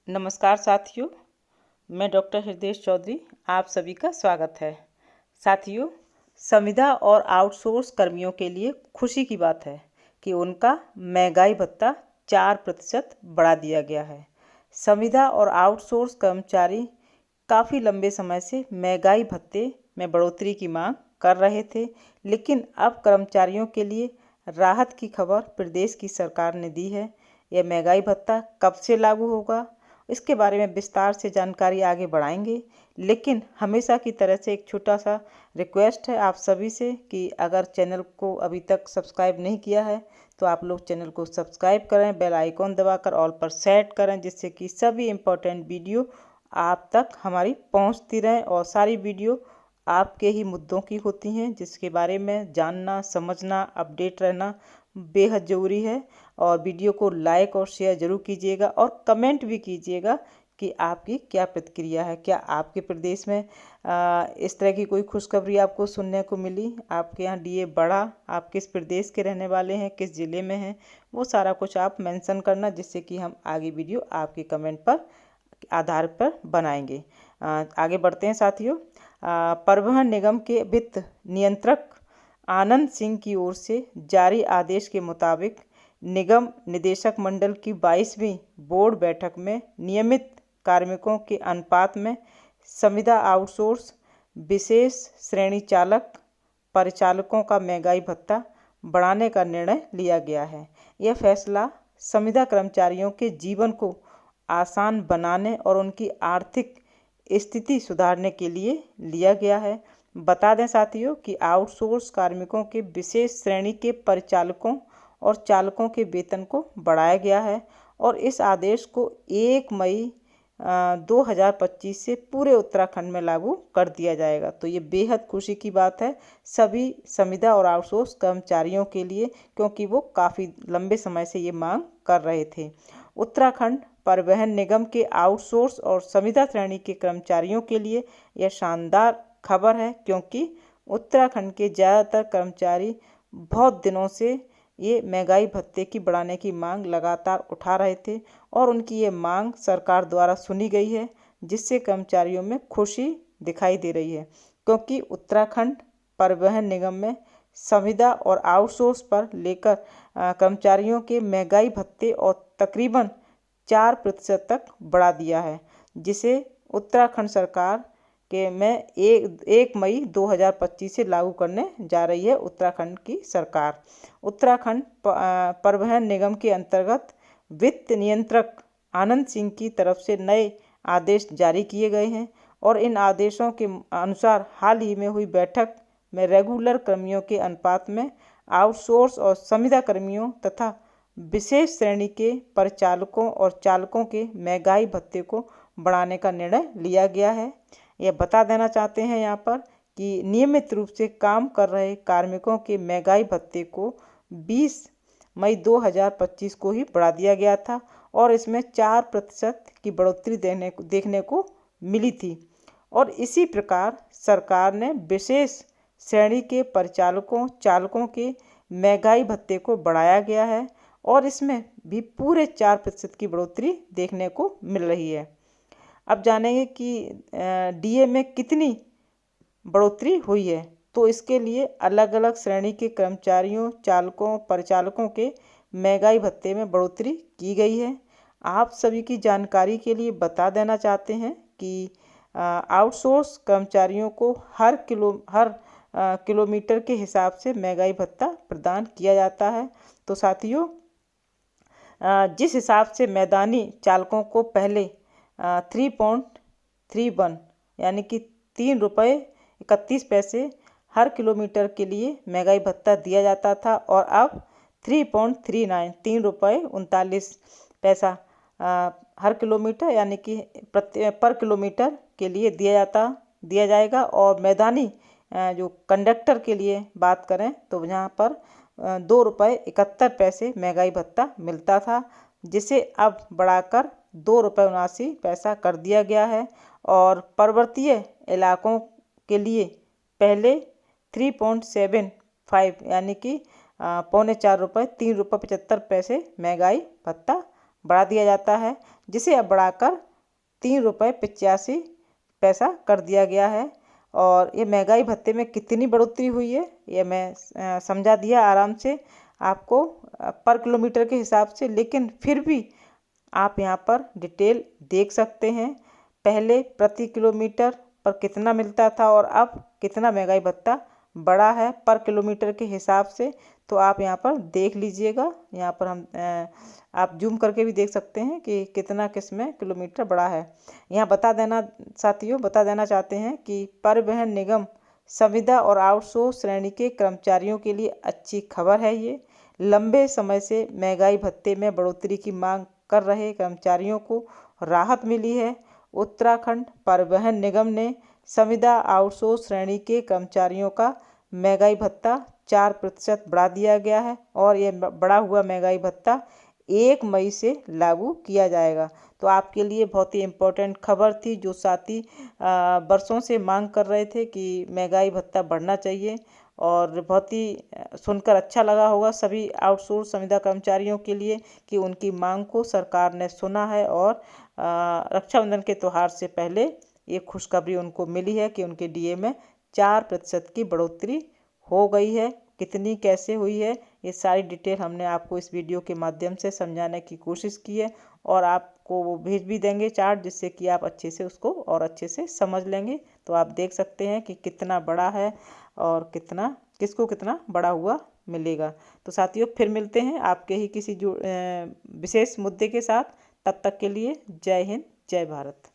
नमस्कार साथियों, मैं डॉक्टर हृदय चौधरी आप सभी का स्वागत है। साथियों, संविदा और आउटसोर्स कर्मियों के लिए खुशी की बात है कि उनका महंगाई भत्ता 4% बढ़ा दिया गया है। संविदा और आउटसोर्स कर्मचारी काफ़ी लंबे समय से महंगाई भत्ते में बढ़ोतरी की मांग कर रहे थे, लेकिन अब कर्मचारियों के लिए राहत की खबर प्रदेश की सरकार ने दी है। यह महंगाई भत्ता कब से लागू होगा, इसके बारे में विस्तार से जानकारी आगे बढ़ाएंगे। लेकिन हमेशा की तरह से एक छोटा सा रिक्वेस्ट है आप सभी से कि अगर चैनल को अभी तक सब्सक्राइब नहीं किया है तो आप लोग चैनल को सब्सक्राइब करें, बेल आइकॉन दबाकर ऑल पर सेट करें, जिससे कि सभी इम्पोर्टेंट वीडियो आप तक हमारी पहुंचती रहें और सारी वीडियो आपके ही मुद्दों की होती हैं, जिसके बारे में जानना, समझना, अपडेट रहना बेहद ज़रूरी है। और वीडियो को लाइक और शेयर ज़रूर कीजिएगा और कमेंट भी कीजिएगा कि आपकी क्या प्रतिक्रिया है। क्या आपके प्रदेश में इस तरह की कोई खुशखबरी आपको सुनने को मिली? आपके यहाँ डीए बढ़ा? आप किस प्रदेश के रहने वाले हैं, किस ज़िले में हैं, वो सारा कुछ आप मेंशन करना, जिससे कि हम आगे वीडियो आपके कमेंट पर आधार पर बनाएंगे। आगे बढ़ते हैं साथियों। परिवहन निगम के वित्त नियंत्रक आनंद सिंह की ओर से जारी आदेश के मुताबिक निगम निदेशक मंडल की 22वीं बोर्ड बैठक में नियमित कार्मिकों के अनुपात में संविदा आउटसोर्स विशेष श्रेणी चालक परिचालकों का महंगाई भत्ता बढ़ाने का निर्णय लिया गया है। यह फैसला संविदा कर्मचारियों के जीवन को आसान बनाने और उनकी आर्थिक स्थिति सुधारने के लिए लिया गया है। बता दें साथियों कि आउटसोर्स कार्मिकों के विशेष श्रेणी के परिचालकों और चालकों के वेतन को बढ़ाया गया है और इस आदेश को 1 मई 2025 से पूरे उत्तराखंड में लागू कर दिया जाएगा। तो ये बेहद खुशी की बात है सभी संविदा और आउटसोर्स कर्मचारियों के लिए, क्योंकि वो काफ़ी लंबे समय से ये मांग कर रहे थे। उत्तराखंड परिवहन निगम के आउटसोर्स और संविदा श्रेणी के कर्मचारियों के लिए यह शानदार खबर है, क्योंकि उत्तराखंड के ज़्यादातर कर्मचारी बहुत दिनों से ये महंगाई भत्ते की बढ़ाने की मांग लगातार उठा रहे थे और उनकी ये मांग सरकार द्वारा सुनी गई है, जिससे कर्मचारियों में खुशी दिखाई दे रही है। क्योंकि उत्तराखंड परिवहन निगम में संविदा और आउटसोर्स पर लेकर कर्मचारियों के महंगाई भत्ते और तकरीबन 4% तक बढ़ा दिया है, जिसे उत्तराखंड सरकार के में 1 मई 2025 से लागू करने जा रही है उत्तराखंड की सरकार। उत्तराखंड परिवहन निगम के अंतर्गत वित्त नियंत्रक आनंद सिंह की तरफ से नए आदेश जारी किए गए हैं और इन आदेशों के अनुसार हाल ही में हुई बैठक में रेगुलर कर्मियों के अनुपात में आउटसोर्स और संविदा कर्मियों तथा विशेष श्रेणी के परिचालकों और चालकों के महंगाई भत्ते को बढ़ाने का निर्णय लिया गया है। यह बता देना चाहते हैं यहाँ पर कि नियमित रूप से काम कर रहे कार्मिकों के महंगाई भत्ते को 20 मई 2025 को ही बढ़ा दिया गया था और इसमें 4% की बढ़ोतरी देखने को मिली थी। और इसी प्रकार सरकार ने विशेष श्रेणी के परिचालकों चालकों के महंगाई भत्ते को बढ़ाया गया है और इसमें भी पूरे 4% की बढ़ोतरी देखने को मिल रही है। अब जानेंगे कि डीए में कितनी बढ़ोतरी हुई है। तो इसके लिए अलग अलग श्रेणी के कर्मचारियों, चालकों, परिचालकों के महंगाई भत्ते में बढ़ोतरी की गई है। आप सभी की जानकारी के लिए बता देना चाहते हैं कि आउटसोर्स कर्मचारियों को हर किलोमीटर के हिसाब से महंगाई भत्ता प्रदान किया जाता है। तो साथियों, जिस हिसाब से मैदानी चालकों को पहले 3.31 यानी कि 3 रुपये 31 पैसे हर किलोमीटर के लिए महंगाई भत्ता दिया जाता था और अब 3.39 3 रुपये 39 पैसा हर किलोमीटर यानी कि पर किलोमीटर के लिए दिया जाएगा। और मैदानी जो कंडक्टर के लिए बात करें तो यहाँ पर 2 रुपये 71 पैसे महंगाई भत्ता मिलता था, जिसे अब बढ़ाकर 2 रुपये 79 पैसा कर दिया गया है। और पर्वतीय इलाकों के लिए पहले 3.75 यानी कि 3.75 रुपये 3 रुपये 75 पैसे महंगाई भत्ता बढ़ा दिया जाता है, जिसे अब बढ़ाकर 3 रुपये 85 पैसा कर दिया गया है। और ये महंगाई भत्ते में कितनी बढ़ोतरी हुई है ये मैं समझा दिया आराम से आपको पर किलोमीटर के हिसाब से, लेकिन फिर भी आप यहाँ पर डिटेल देख सकते हैं। पहले प्रति किलोमीटर पर कितना मिलता था और अब कितना महंगाई भत्ता बढ़ा है पर किलोमीटर के हिसाब से, तो आप यहाँ पर देख लीजिएगा। यहाँ पर हम आप जूम करके भी देख सकते हैं कि कितना किसमें किलोमीटर बढ़ा है। यहाँ बता देना साथियों, बता देना चाहते हैं कि परिवहन निगम संविदा और आउटसोर्स श्रेणी के कर्मचारियों के लिए अच्छी खबर है। ये लंबे समय से महंगाई भत्ते में बढ़ोतरी की मांग कर रहे कर्मचारियों को राहत मिली है। उत्तराखंड परिवहन निगम ने संविदा आउटसोर्स श्रेणी के कर्मचारियों का महंगाई भत्ता 4% बढ़ा दिया गया है और यह बढ़ा हुआ महंगाई भत्ता 1 मई से लागू किया जाएगा। तो आपके लिए बहुत ही इम्पोर्टेंट खबर थी, जो साथी बरसों से मांग कर रहे थे कि महंगाई भत्ता बढ़ना चाहिए। और बहुत ही सुनकर अच्छा लगा होगा सभी आउटसोर्स संविदा कर्मचारियों के लिए कि उनकी मांग को सरकार ने सुना है और रक्षाबंधन के त्यौहार से पहले ये खुशखबरी उनको मिली है कि उनके डीए में 4% की बढ़ोतरी हो गई है। कितनी कैसे हुई है ये सारी डिटेल हमने आपको इस वीडियो के माध्यम से समझाने की कोशिश की है और आपको वो भेज भी देंगे चार्ट, जिससे कि आप अच्छे से उसको और अच्छे से समझ लेंगे। तो आप देख सकते हैं कि कितना बड़ा है और कितना किसको कितना बढ़ा हुआ मिलेगा। तो साथियों फिर मिलते हैं आपके ही किसी जो विशेष मुद्दे के साथ। तब तक के लिए जय हिंद, जय भारत।